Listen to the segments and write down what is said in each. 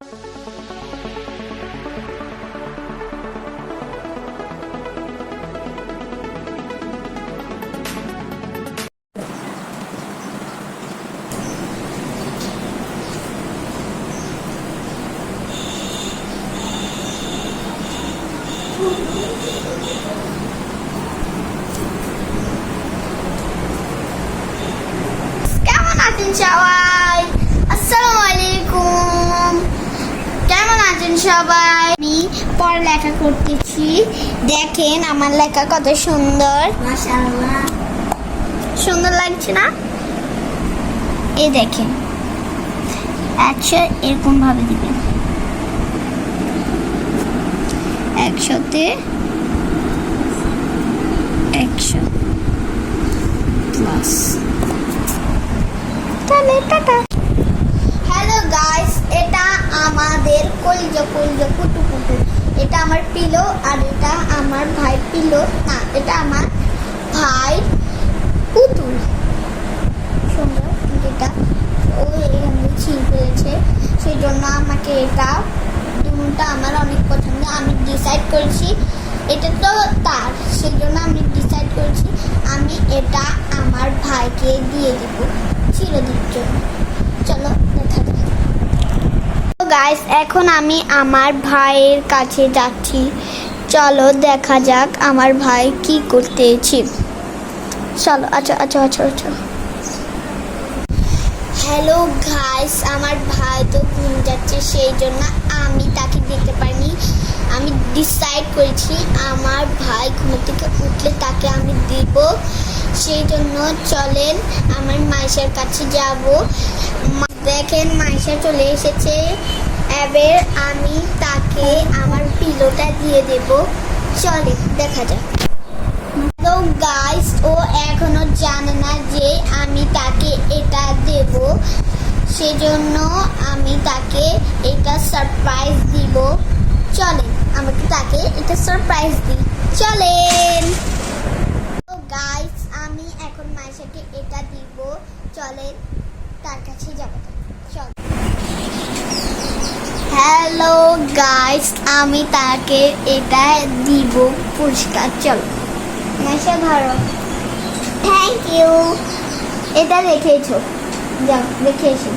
কেমন আছেন সবাই? আসসালামু আলাইকুম। কেমন আছেন সবাই? আমি পড়ালেখা করতেছি। দেখেন আমার লেখা কত সুন্দর, মাশাআল্লাহ। সুন্দর লাগছে না? এই দেখেন, 100 এরকম ভাবে দিবেন। 100-তে 100 প্লাস। হ্যালো গাইস, এটা আমাদের কলিজা কুটু কুটু। এটা আমার পিলো আর এটা আমার ভাই পিলো না, এটা আমার ভাই পুতুল। সুন্দর, এটা ও এখানে ছিল ফেলেছে, সেই জন্য আমাকে এটা দুটা আমার অনেক পছন্দ। আমি ডিসাইড করেছি এটা তো তার, সেই জন্য আমি ডিসাইড করেছি আমি এটা আমার ভাইকে দিয়ে দিব চিরদিনের জন্য। চলো দেখা যাক। গাইস, এখন আমি আমার ভাইয়ের কাছে যাচ্ছি। চলো দেখা যাক আমার ভাই কি করতেছে। চলো। আচ্ছা। হ্যালো গাইস, আমার ভাই তো ঘুম যাচ্ছে, সেই জন্য আমি তাকে দেখতে পারিনি। আমি ডিসাইড করেছি আমার ভাই ঘুম থেকে উঠলে তাকে আমি দিব, সেই জন্য চলেন আমার মাইশার কাছে যাব। দেখেন মাইশা চলে এসেছে, এবার আমি তাকে আমার পিলোটা দিয়ে দেব। চলে দেখা যাক। তো গাইস, ও এখনো জানে না যে আমি তাকে এটা দেব, সেজন্য আমি তাকে এটা সারপ্রাইজ দিব। চলেন আমাকে তাকে এটা সারপ্রাইজ দিই। চলেন। তো গাইস, আমি এখন মাইশাকে এটা দিব। চলেন তার কাছে যাব। চল। হ্যালো গাইস, আমি তাকে এটা দিব পুরস্কার। চলো মাইশা ধরো। Thank you. এটা রেখেছো, যাও রেখে এসো।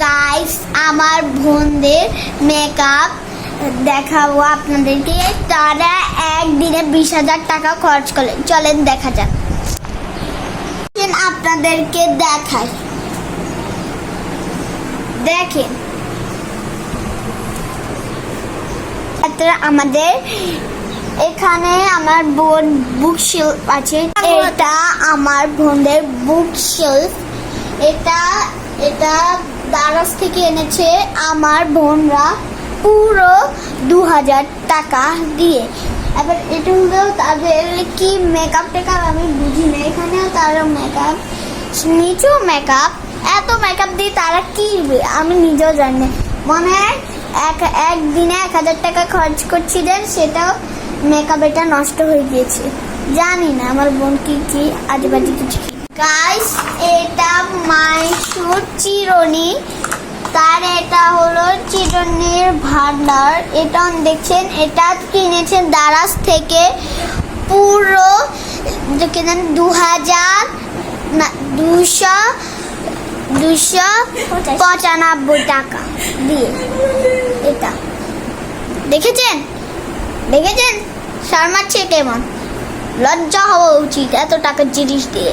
গাইস, আমার বোনদের মেকআপ দেখাবো আপনাদেরকে। তারা একদিনে 20,000 টাকা খরচ করলেন। চলেন দেখা যাক। আপনাদেরকে দেখাই, দেখেন আমাদের এখানে আমার বোন বুক শেলফ আছে। এটা আমার বোনদের বুক শেলফ। এটা দারাজ থেকে এনেছে আমার বোনরা পুরো 2,000 টাকা দিয়ে। এবার এটা হলো তাদের কি মেকআপ টেকআপ আমি বুঝি না। এখানেও তারা মেকআপ, নিচেও মেকআপ, এত মেকআপ দিয়ে তারা কি আমি নিজেও জানি না। মনে হয় একদিনে 1,000 টাকা খরচ করছিলেন, সেটাও মেকআপ এটা নষ্ট হয়ে গিয়েছে। জানি না আমার বোন কি আজেবাজে কিছু। গাইস, এটা মাইশুর চিরুনি। তার এটা হলো চিরুনির ভান্ডার। এটা দেখছেন, এটা কিনেছেন দারাজ থেকে পুরো 295 টাকা দিয়ে। এটা দেখেছেন শর্মাচ্ছে কেমন? লজ্জা হওয়া উচিত এত টাকার জিনিস দিয়ে।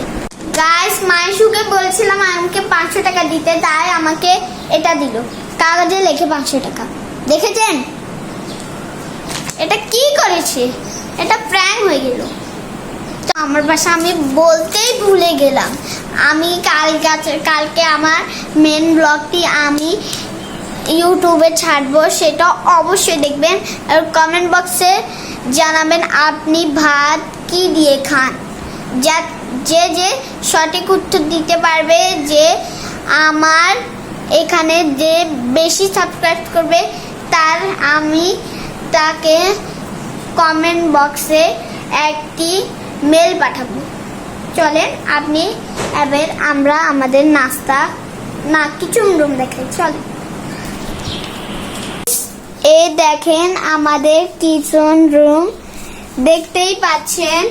গাইস, মাইশুকে বলছিলাম আমাকে 500 টাকা দিতে, তাই আমাকে এটা দিল, কাগজে লিখে 500 টাকা। দেখেছেন এটা কি করেছে? এটা প্র্যাঙ্ক হয়ে গেল। তো আমার বাসা আমি বলতেই ভুলে গেলাম, আমি কালকে আমার মেন ব্লগটি আমি ইউটিউবে ছাড়বো, সেটা অবশ্যই দেখবেন। আর কমেন্ট বক্সে জানাবেন আপনি ভাত কি দিয়ে খান। যে সঠিক উত্তর দিতে পারবে, যে আমার এখানে যে বেশি সাবস্ক্রাইব করবে, তার আমি তাকে কমেন্ট বক্সে একটি মেল পাঠাবো। চলেন আপনি এবার আমরা আমাদের নাস্তা না কিচেন রুম দেখাই, চলেন। এই দেখেন আমাদের কিচেন রুম, দেখতেই পাচ্ছেন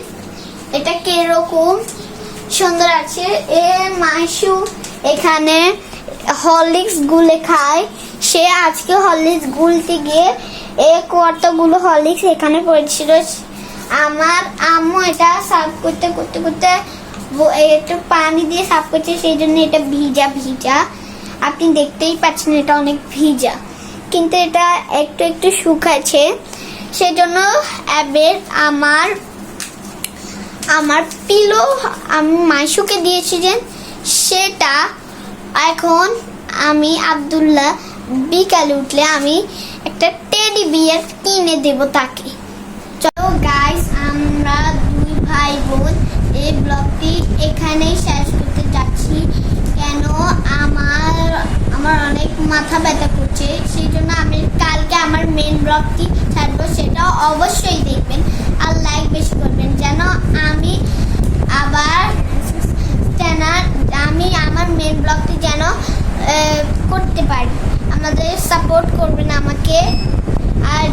এটা কিরকম সুন্দর আছে। এ মাইশু এখানে হরলিক্স গুলে খায়, সে আজকে হরলিক্স গুলতে গিয়ে কতগুলো হরলিক্স এখানে পড়েছিল। আমার আম্মু এটা সার্ভ করতে করতে করতে একটু পানি দিয়ে সার্ভ করছে, সেই জন্য এটা ভিজা ভিজা, আপনি দেখতেই পাচ্ছেন এটা অনেক ভিজা, কিন্তু এটা একটু একটু শুকাচ্ছে। সেজন্য এবার আমার পিলো আমি মাইশুকে দিয়েছিলেন, সেটা এখন আমি আব্দুল্লাহ বিকালে উঠলে আমি একটা টেডি বিয়ার কিনে দেব তাকে। চলো গাইস, আমরা দুই ভাই বোন এই ব্লগটি এখানেই শেষ করতে যাচ্ছি, কেন আমার অনেক মাথা ব্যথা করছে, সেই জন্য আমি কালকে আমার মেন ব্লগটি ছাড়বো, সেটা অবশ্যই দেখবেন আর লাইক বেশি করবেন, যেন আমি আবার আমার মেন ব্লগটি যেন করতে পারি। আমাদের সাপোর্ট করবেন আমাকে, আর